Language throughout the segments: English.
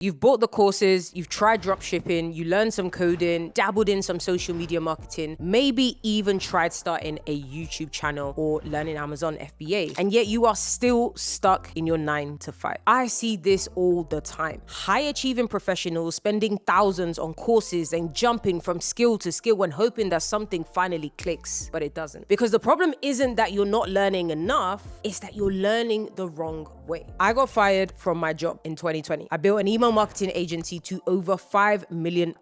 You've bought the courses, you've tried drop shipping, you learned some coding, dabbled in some social media marketing, maybe even tried starting a YouTube channel or learning Amazon FBA, and yet you are still stuck in your 9 to 5. I see this all the time. High achieving professionals spending thousands on courses and jumping from skill to skill and hoping that something finally clicks, but it doesn't. Because the problem isn't that you're not learning enough, it's that you're learning the wrong way. I got fired from my job in 2020. I built an email marketing agency to over $5 million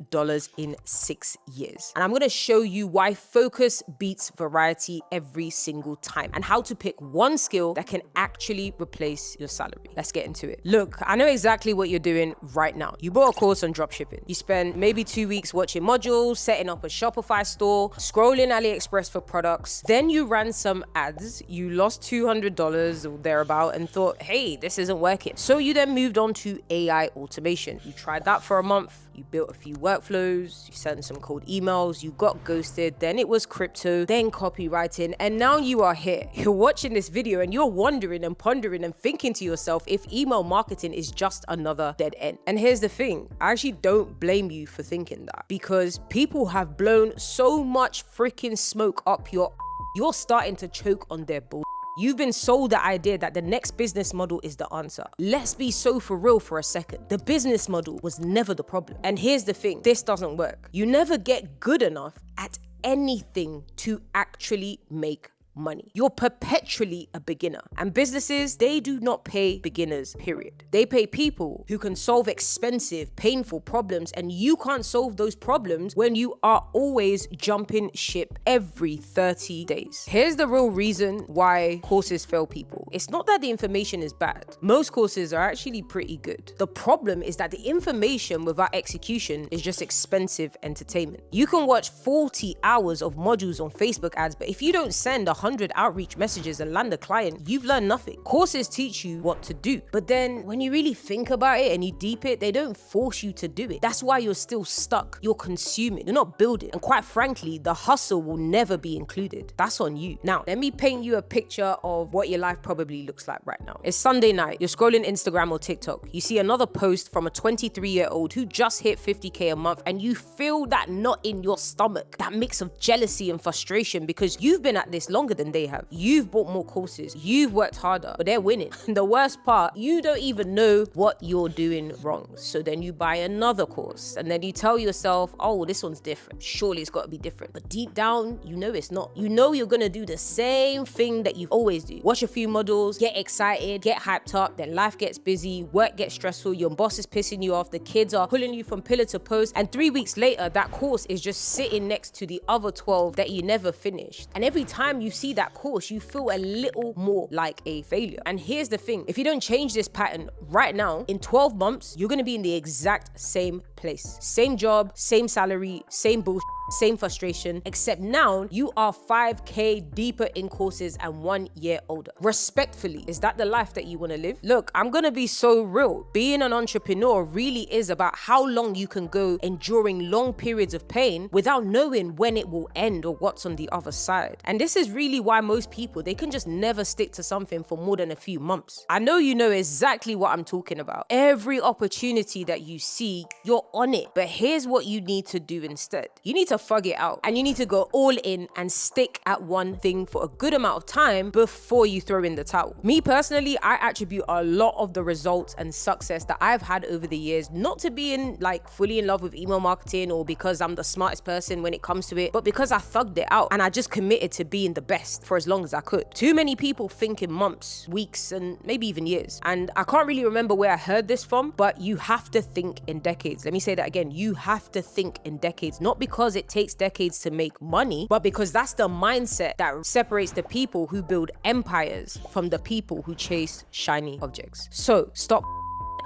in 6 years. And I'm gonna show you why focus beats variety every single time and how to pick one skill that can actually replace your salary. Let's get into it. Look, I know exactly what you're doing right now. You bought a course on dropshipping. You spent maybe 2 weeks watching modules, setting up a Shopify store, scrolling AliExpress for products. Then you ran some ads, you lost $200 or thereabout and thought, hey, this isn't working. So you then moved on to AI automation. You tried that for a month, you built a few workflows, you sent some cold emails, you got ghosted, then it was crypto, then copywriting, and now you are here. You're watching this video and you're wondering and pondering and thinking to yourself if email marketing is just another dead end. And here's the thing, I actually don't blame you for thinking that, because people have blown so much freaking smoke up you're starting to choke on their bull. You've been sold the idea that the next business model is the answer. Let's be so for real for a second. The business model was never the problem. And here's the thing, this doesn't work. You never get good enough at anything to actually make money. You're perpetually a beginner. And businesses, they do not pay beginners, period. They pay people who can solve expensive, painful problems, and you can't solve those problems when you are always jumping ship every 30 days. Here's the real reason why courses fail people. It's not that the information is bad. Most courses are actually pretty good. The problem is that the information without execution is just expensive entertainment. You can watch 40 hours of modules on Facebook ads, but if you don't send 100 outreach messages and land a client, you've learned nothing. Courses teach you what to do, but then when you really think about it and you deep it, they don't force you to do it. That's why you're still stuck. You're consuming, you're not building. And quite frankly, the hustle will never be included. That's on you. Now, let me paint you a picture of what your life probably looks like right now. It's Sunday night, you're scrolling Instagram or TikTok. You see another post from a 23-year-old who just hit 50K a month, and you feel that knot in your stomach, that mix of jealousy and frustration, because you've been at this longer than they have. You've bought more courses, you've worked harder, but they're winning. The worst part, you don't even know what you're doing wrong. So then you buy another course and then you tell yourself, oh, this one's different. Surely it's got to be different. But deep down, you know it's not. You know you're going to do the same thing that you've always do. Watch a few modules, get excited, get hyped up, then life gets busy, work gets stressful, your boss is pissing you off, the kids are pulling you from pillar to post, and 3 weeks later, that course is just sitting next to the other 12 that you never finished. And every time you see that course, you feel a little more like a failure. And here's the thing, if you don't change this pattern right now, in 12 months, you're gonna be in the exact same place. Same job, same salary, same bullshit, same frustration, except now you are 5K deeper in courses and 1 year older. Respectfully, is that the life that you want to live? Look, I'm gonna be so real. Being an entrepreneur really is about how long you can go enduring long periods of pain without knowing when it will end or what's on the other side. And this is really why most people, they can just never stick to something for more than a few months. I know you know exactly what I'm talking about. Every opportunity that you see, you're on it. But here's what you need to do instead. You need to fug it out, and you need to go all in and stick at one thing for a good amount of time before you throw in the towel. Me personally, I attribute a lot of the results and success that I've had over the years not to being like fully in love with email marketing or because I'm the smartest person when it comes to it, but because I thugged it out and I just committed to being the best for as long as I could. Too many people think in months, weeks, and maybe even years. And I can't really remember where I heard this from, but you have to think in decades. Let me say that again. You have to think in decades, not because it takes decades to make money, but because that's the mindset that separates the people who build empires from the people who chase shiny objects. So stop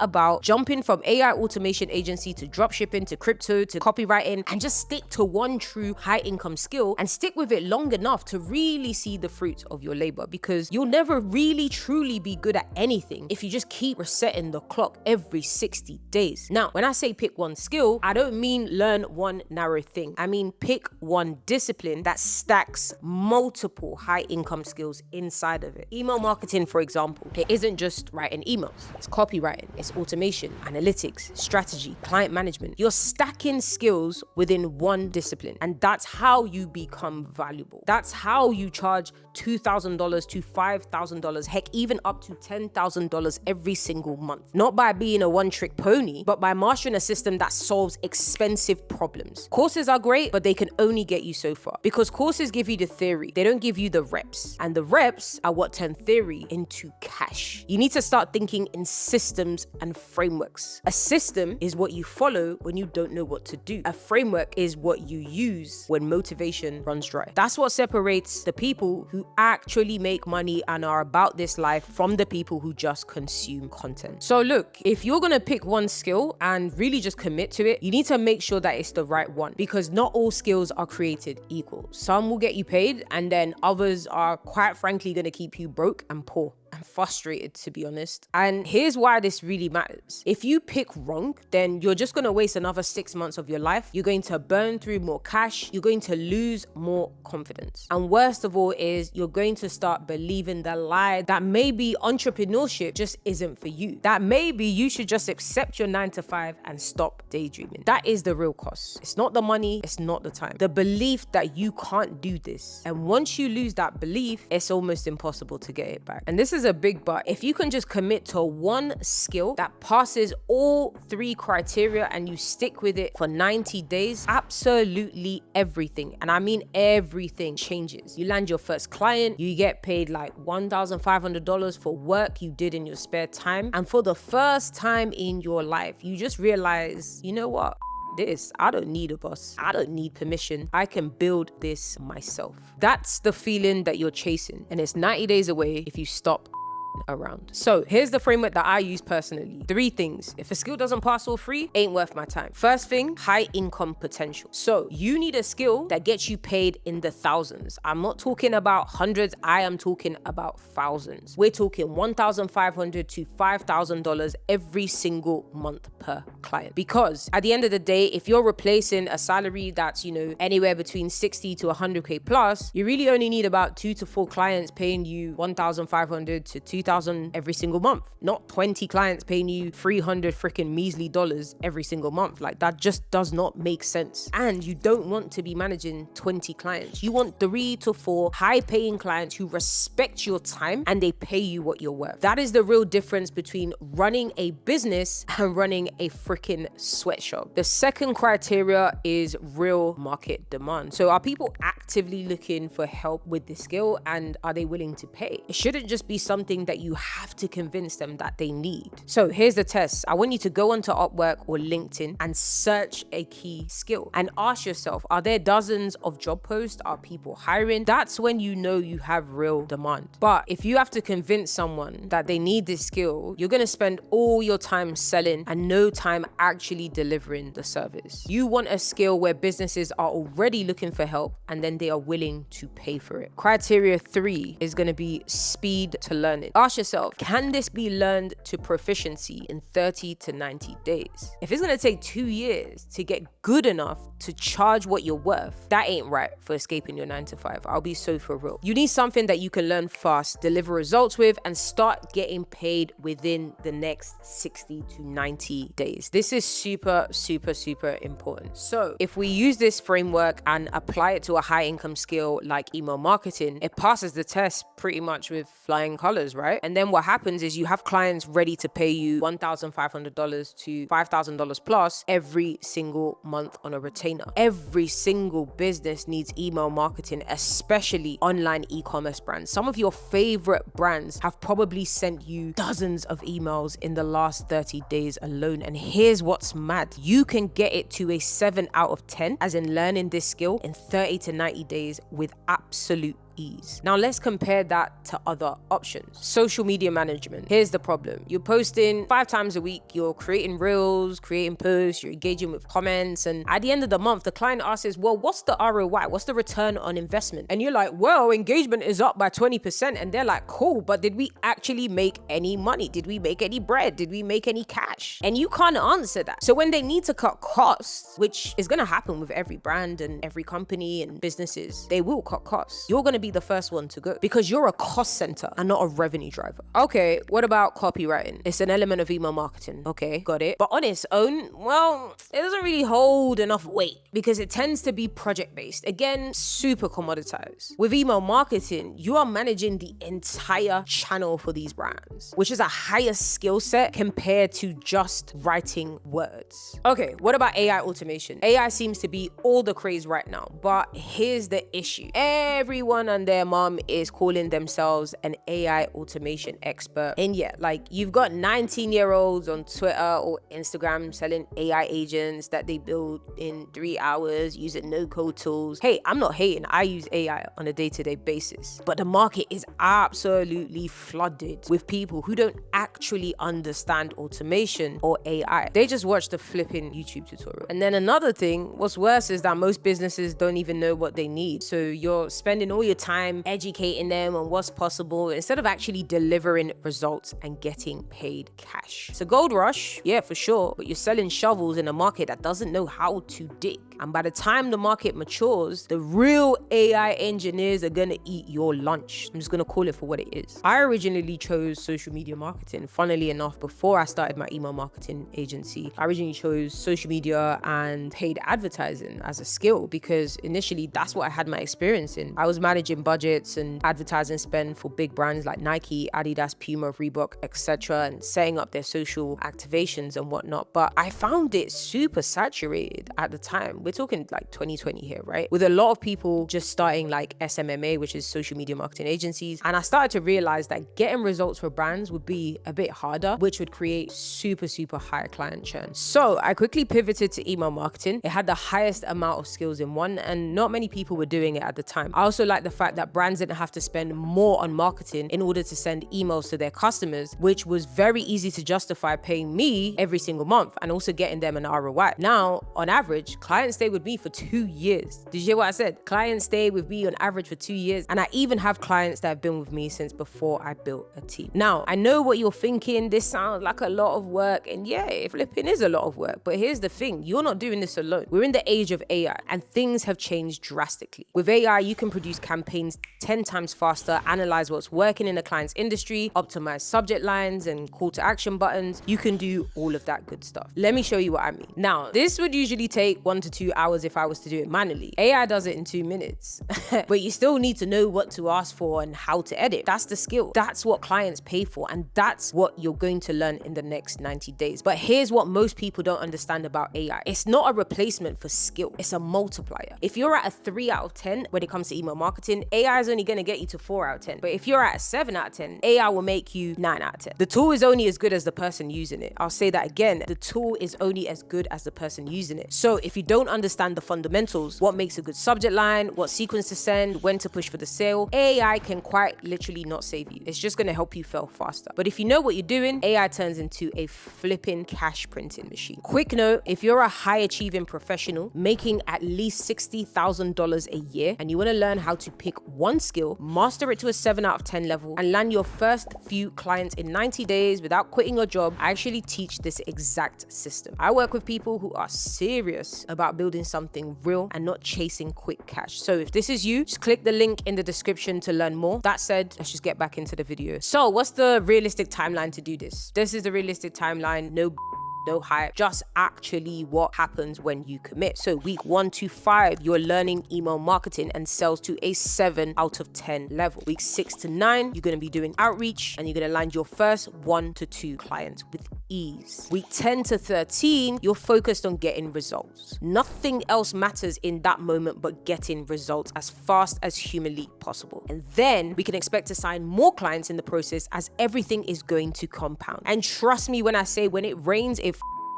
about jumping from AI automation agency to dropshipping to crypto to copywriting, and just stick to one true high income skill and stick with it long enough to really see the fruit of your labor, because you'll never really truly be good at anything if you just keep resetting the clock every 60 days. Now, when I say pick one skill, I don't mean learn one narrow thing. I mean pick one discipline that stacks multiple high income skills inside of it. Email marketing, for example, it isn't just writing emails. It's copywriting, it's automation, analytics, strategy, client management. You're stacking skills within one discipline, and that's how you become valuable. That's how you charge $2,000 to $5,000, heck, even up to $10,000 every single month. Not by being a one-trick pony, but by mastering a system that solves expensive problems. Courses are great, but they can only get you so far, because courses give you the theory. They don't give you the reps, and the reps are what turn theory into cash. You need to start thinking in systems and frameworks. A system is what you follow when you don't know what to do. A framework is what you use when motivation runs dry. That's what separates the people who actually make money and are about this life from the people who just consume content. So look, if you're gonna pick one skill and really just commit to it, you need to make sure that it's the right one, because not all skills are created equal. Some will get you paid, and then others are quite frankly gonna keep you broke and poor. I'm frustrated, to be honest. And here's why this really matters. If you pick wrong, then you're just gonna waste another 6 months of your life. You're going to burn through more cash. You're going to lose more confidence. And worst of all is you're going to start believing the lie that maybe entrepreneurship just isn't for you. That maybe you should just accept your 9 to 5 and stop daydreaming. That is the real cost. It's not the money, it's not the time. The belief that you can't do this. And once you lose that belief, it's almost impossible to get it back. And this is a big but. If you can just commit to one skill that passes all 3 criteria and you stick with it for 90 days, absolutely everything, and I mean everything, changes. You land your first client, you get paid like $1,500 for work you did in your spare time, and for the first time in your life, you just realize, you know what? I don't need a boss. I don't need permission. I can build this myself. That's the feeling that you're chasing, and it's 90 days away if you stop around. So here's the framework that I use personally. 3 things. If a skill doesn't pass all 3, ain't worth my time. First thing, high income potential. So you need a skill that gets you paid in the thousands. I'm not talking about hundreds, I am talking about thousands. We're talking $1,500 to $5,000 every single month per client. Because at the end of the day, if you're replacing a salary that's, anywhere between 60 to 100K plus, you really only need about 2 to 4 clients paying you $1,500 to $2,000 every single month, not 20 clients paying you $300 freaking measly dollars every single month. Like, that just does not make sense. And you don't want to be managing 20 clients. You want 3 to 4 high paying clients who respect your time and they pay you what you're worth. That is the real difference between running a business and running a freaking sweatshop. The second criteria is real market demand. So are people actively looking for help with this skill, and are they willing to pay? It shouldn't just be something that you have to convince them that they need. So here's the test. I want you to go onto Upwork or LinkedIn and search a key skill and ask yourself, are there dozens of job posts? Are people hiring? That's when you know you have real demand. But if you have to convince someone that they need this skill, you're going to spend all your time selling and no time actually delivering the service. You want a skill where businesses are already looking for help and then they are willing to pay for it. Criteria 3 is going to be speed to learn it. Ask yourself, can this be learned to proficiency in 30 to 90 days? If it's going to take 2 years to get good enough to charge what you're worth, that ain't right for escaping your 9 to 5. I'll be so for real. You need something that you can learn fast, deliver results with, and start getting paid within the next 60 to 90 days. This is super, super, super important. So if we use this framework and apply it to a high income skill like email marketing, it passes the test pretty much with flying colors, right? And then what happens is you have clients ready to pay you $1,500 to $5,000 plus every single month on a retainer. Every single business needs email marketing, especially online e-commerce brands. Some of your favorite brands have probably sent you dozens of emails in the last 30 days alone. And here's what's mad. You can get it to a 7 out of 10, as in learning this skill in 30 to 90 days with absolute ease. Now let's compare that to other options. Social media management. Here's the problem. You're posting 5 times a week, you're creating reels, creating posts, you're engaging with comments, and at the end of the month, the client asks, well, what's the ROI? What's the return on investment? And you're like, well, engagement is up by 20%. And they're like, cool, but did we actually make any money? Did we make any bread? Did we make any cash? And you can't answer that. So when they need to cut costs, which is going to happen with every brand and every company and businesses, they will cut costs. You're going to be the first one to go because you're a cost center and not a revenue driver. Okay, what about copywriting? It's an element of email marketing. Okay, got it. But on its own, well, it doesn't really hold enough weight because it tends to be project-based. Again, super commoditized. With email marketing, you are managing the entire channel for these brands, which is a higher skill set compared to just writing words. Okay, what about AI automation? AI seems to be all the craze right now, but here's the issue. Everyone and their mom is calling themselves an AI automation expert. And yeah, like you've got 19-year-olds on Twitter or Instagram selling AI agents that they build in 3 hours using no-code tools. Hey, I'm not hating. I use AI on a day-to-day basis, but the market is absolutely flooded with people who don't actually understand automation or AI. They just watch the flipping YouTube tutorial. And then another thing, what's worse is that most businesses don't even know what they need. So you're spending all your time educating them on what's possible instead of actually delivering results and getting paid cash. So gold rush, yeah, for sure, but you're selling shovels in a market that doesn't know how to dig. And by the time the market matures, the real AI engineers are gonna eat your lunch. I'm just gonna call it for what it is. I originally chose social media marketing. Funnily enough, before I started my email marketing agency, I originally chose social media and paid advertising as a skill because initially that's what I had my experience in. I was managing budgets and advertising spend for big brands like Nike, Adidas, Puma, Reebok, etc., and setting up their social activations and whatnot. But I found it super saturated at the time. We're talking like 2020 here, right? With a lot of people just starting like SMMA, which is social media marketing agencies. And I started to realize that getting results for brands would be a bit harder, which would create super high client churn. So I quickly pivoted to email marketing. It had the highest amount of skills in one, and not many people were doing it at the time. I also like the fact that brands didn't have to spend more on marketing in order to send emails to their customers, which was very easy to justify paying me every single month and also getting them an ROI. Now, on average, clients stay with me for 2 years. Did you hear what I said? Clients stay with me on average for 2 years. And I even have clients that have been with me since before I built a team. Now, I know what you're thinking. This sounds like a lot of work. And yeah, flipping is a lot of work. But here's the thing. You're not doing this alone. We're in the age of AI and things have changed drastically. With AI, you can produce campaigns 10 times faster, analyze what's working in a client's industry, optimize subject lines and call to action buttons. You can do all of that good stuff. Let me show you what I mean. Now, this would usually take 1 to 2 hours if I was to do it manually. AI does it in 2 minutes. But you still need to know what to ask for and how to edit. That's the skill. That's what clients pay for. And that's what you're going to learn in the next 90 days. But here's what most people don't understand about AI. It's not a replacement for skill. It's a multiplier. If you're at a 3 out of 10 when it comes to email marketing, AI is only going to get you to 4 out of 10. But if you're at a 7 out of 10, AI will make you 9 out of 10. The tool is only as good as the person using it. I'll say that again. The tool is only as good as the person using it. So if you don't understand the fundamentals, what makes a good subject line, what sequence to send, when to push for the sale, AI can quite literally not save you. It's just going to help you fail faster. But if you know what you're doing, AI turns into a flipping cash printing machine. Quick note, if you're a high achieving professional making at least $60,000 a year and you want to learn how to pick one skill, master it to a 7 out of 10 level and land your first few clients in 90 days without quitting your job, I actually teach this exact system. I work with people who are serious about building something real and not chasing quick cash. So if this is you, just click the link in the description to learn more. That said, let's just get back into the video. So what's the realistic timeline to do this? This is the realistic timeline. No hype, just actually what happens when you commit. So week 1 to 5, you're learning email marketing and sales to a 7 out of 10 level. Week 6 to 9, you're going to be doing outreach and you're going to land your first 1 to 2 clients with ease. Week 10 to 13, you're focused on getting results. Nothing else matters in that moment but getting results as fast as humanly possible. And then we can expect to sign more clients in the process as everything is going to compound. And trust me when I say when it rains, it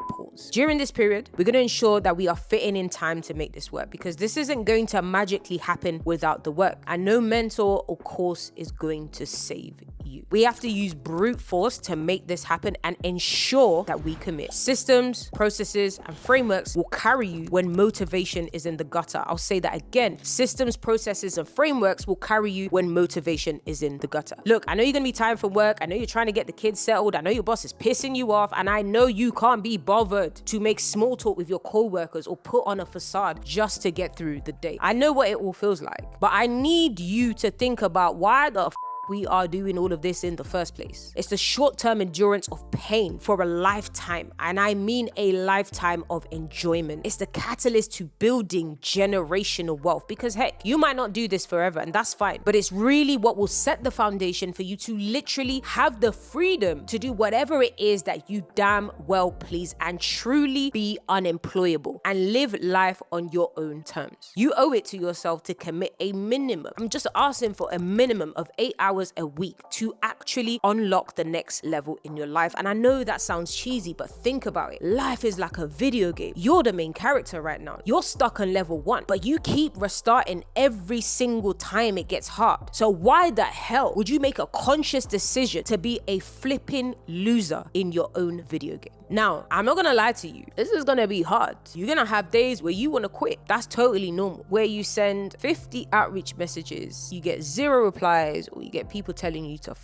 pours. During this period, we're going to ensure that we are fitting in time to make this work because this isn't going to magically happen without the work. And no mentor or course is going to save you. you. We have to use brute force to make this happen and ensure that we commit. Systems, processes, and frameworks will carry you when motivation is in the gutter. I'll say that again. Systems, processes, and frameworks will carry you when motivation is in the gutter. Look, I know you're gonna be tired from work. I know you're trying to get the kids settled. I know your boss is pissing you off. And I know you can't be bothered to make small talk with your co-workers or put on a facade just to get through the day. I know what it all feels like, but I need you to think about why the we are doing all of this in the first place. It's the short-term endurance of pain for a lifetime, and I mean a lifetime of enjoyment. It's the catalyst to building generational wealth, because heck, you might not do this forever, and that's fine, but it's really what will set the foundation for you to literally have the freedom to do whatever it is that you damn well please and truly be unemployable and live life on your own terms. You owe it to yourself to commit a minimum. I'm just asking for a minimum of 8 hours a week to actually unlock the next level in your life. And I know that sounds cheesy, but think about it. Life is like a video game. You're the main character right now. You're stuck on level 1, but you keep restarting every single time it gets hard. So why the hell would you make a conscious decision to be a flipping loser in your own video game? Now, I'm not gonna lie to you. This is gonna be hard. You're gonna have days where you wanna quit. That's totally normal. Where you send 50 outreach messages, you get 0 replies, or you get people telling you to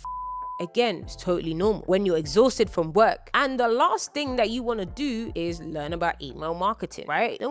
Again, it's totally normal when you're exhausted from work. And the last thing that you want to do is learn about email marketing, right?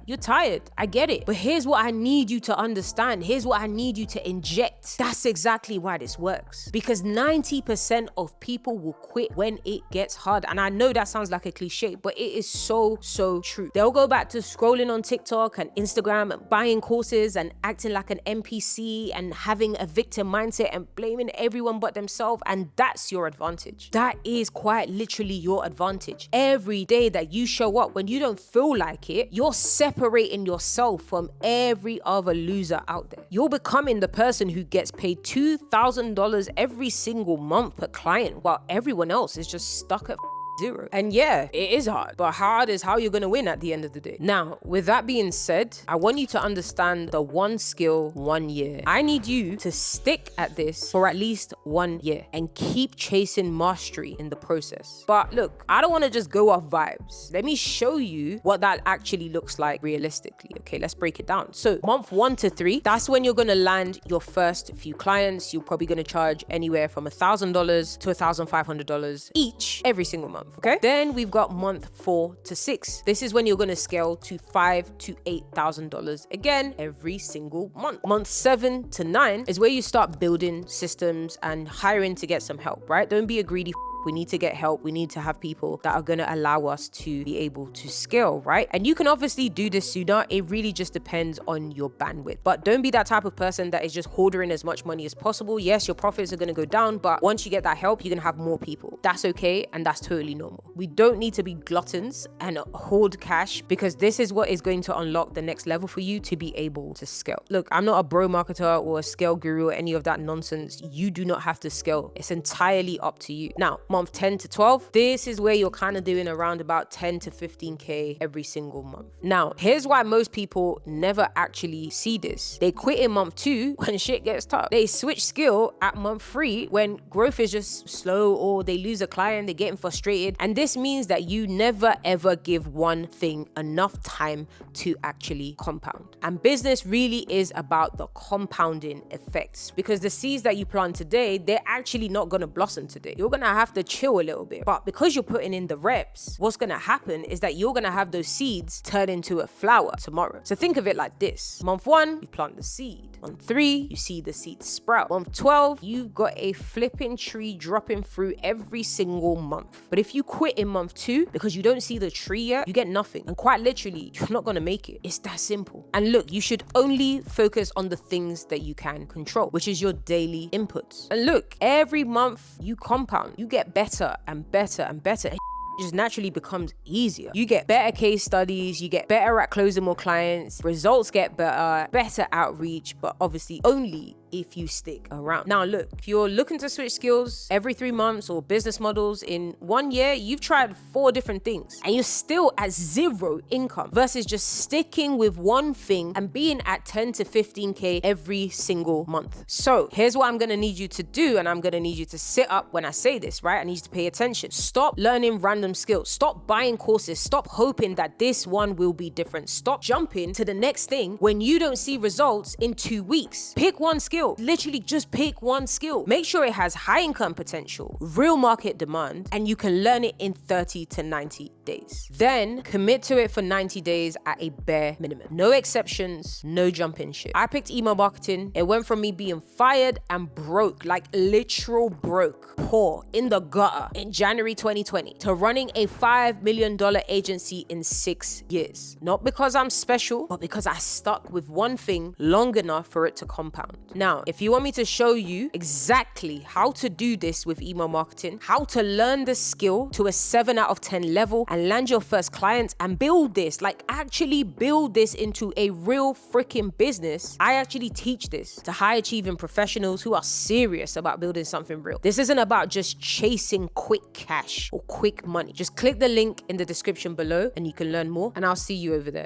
You're tired. I get it. But here's what I need you to understand. Here's what I need you to inject. That's exactly why this works. Because 90% of people will quit when it gets hard. And I know that sounds like a cliche, but it is so true. They'll go back to scrolling on TikTok and Instagram and buying courses and acting like an NPC and having a victim mindset and blaming everyone but themselves. And that's your advantage. That is quite literally your advantage. Every day that you show up when you don't feel like it, you're separating yourself from every other loser out there. You're becoming the person who gets paid $2,000 every single month per client, while everyone else is just stuck at 0. And yeah, it is hard, but hard is how you're gonna win at the end of the day. Now, with that being said, I want you to understand the 1 skill, 1 year. I need you to stick at this for at least 1 year and keep chasing mastery in the process. But look, I don't wanna just go off vibes. Let me show you what that actually looks like realistically. Okay, let's break it down. So month 1 to 3, that's when you're gonna land your first few clients. You're probably gonna charge anywhere from $1,000 to $1,500 each every single month. Okay, then we've got month 4 to 6. This is when you're going to scale to $5,000 to $8,000 again every single month. Month 7 to 9 is where you start building systems and hiring to get some help, right? Don't be a greedy we need to get help. We need to have people that are going to allow us to be able to scale, right? And you can obviously do this sooner. It really just depends on your bandwidth. But don't be that type of person that is just hoarding as much money as possible. Yes, your profits are going to go down, but once you get that help, you're going to have more people. That's okay, and that's totally normal. We don't need to be gluttons and hoard cash, because this is what is going to unlock the next level for you to be able to scale. Look, I'm not a bro marketer or a scale guru or any of that nonsense. You do not have to scale. It's entirely up to you. Now, month 10 to 12, this is where you're kind of doing around about 10 to 15K every single month. Now, here's why most people never actually see this. They quit in month 2 when shit gets tough. They switch skill at month 3 when growth is just slow, or they lose a client, they're getting frustrated. And this means that you never ever give one thing enough time to actually compound. And business really is about the compounding effects, because the seeds that you plant today, they're actually not going to blossom today. You're going to have to chill a little bit. But because you're putting in the reps, what's going to happen is that you're going to have those seeds turn into a flower tomorrow. So think of it like this. Month 1, you plant the seed. Month 3, you see the seed sprout. Month 12, you've got a flipping tree dropping fruit every single month. But if you quit in month 2 because you don't see the tree yet, you get nothing. And quite literally, you're not going to make it. It's that simple. And look, you should only focus on the things that you can control, which is your daily inputs. And look, every month you compound, you get better and better and better. It just naturally becomes easier. You get better case studies, you get better at closing more clients, results get better outreach, but obviously only if you stick around. Now look, if you're looking to switch skills every 3 months or business models in 1 year, you've tried 4 different things and you're still at 0 income versus just sticking with one thing and being at 10 to 15K every single month. So here's what I'm gonna need you to do, and I'm gonna need you to sit up when I say this, right? I need you to pay attention. Stop learning random skills. Stop buying courses. Stop hoping that this one will be different. Stop jumping to the next thing when you don't see results in 2 weeks. Pick one skill. Literally just pick one skill. Make sure it has high income potential, real market demand, and you can learn it in 30 to 90 days. Then commit to it for 90 days at a bare minimum. No exceptions, no jumping ship. I picked email marketing. It went from me being fired and broke, like literal broke, poor, in the gutter in January 2020 to running a $5 million agency in 6 years. Not because I'm special, but because I stuck with one thing long enough for it to compound. Now, if you want me to show you exactly how to do this with email marketing, how to learn the skill to a 7 out of 10 level and land your first clients and build this, like actually build this into a real freaking business, I actually teach this to high achieving professionals who are serious about building something real. This isn't about just chasing quick cash or quick money. Just click the link in the description below and you can learn more, and I'll see you over there.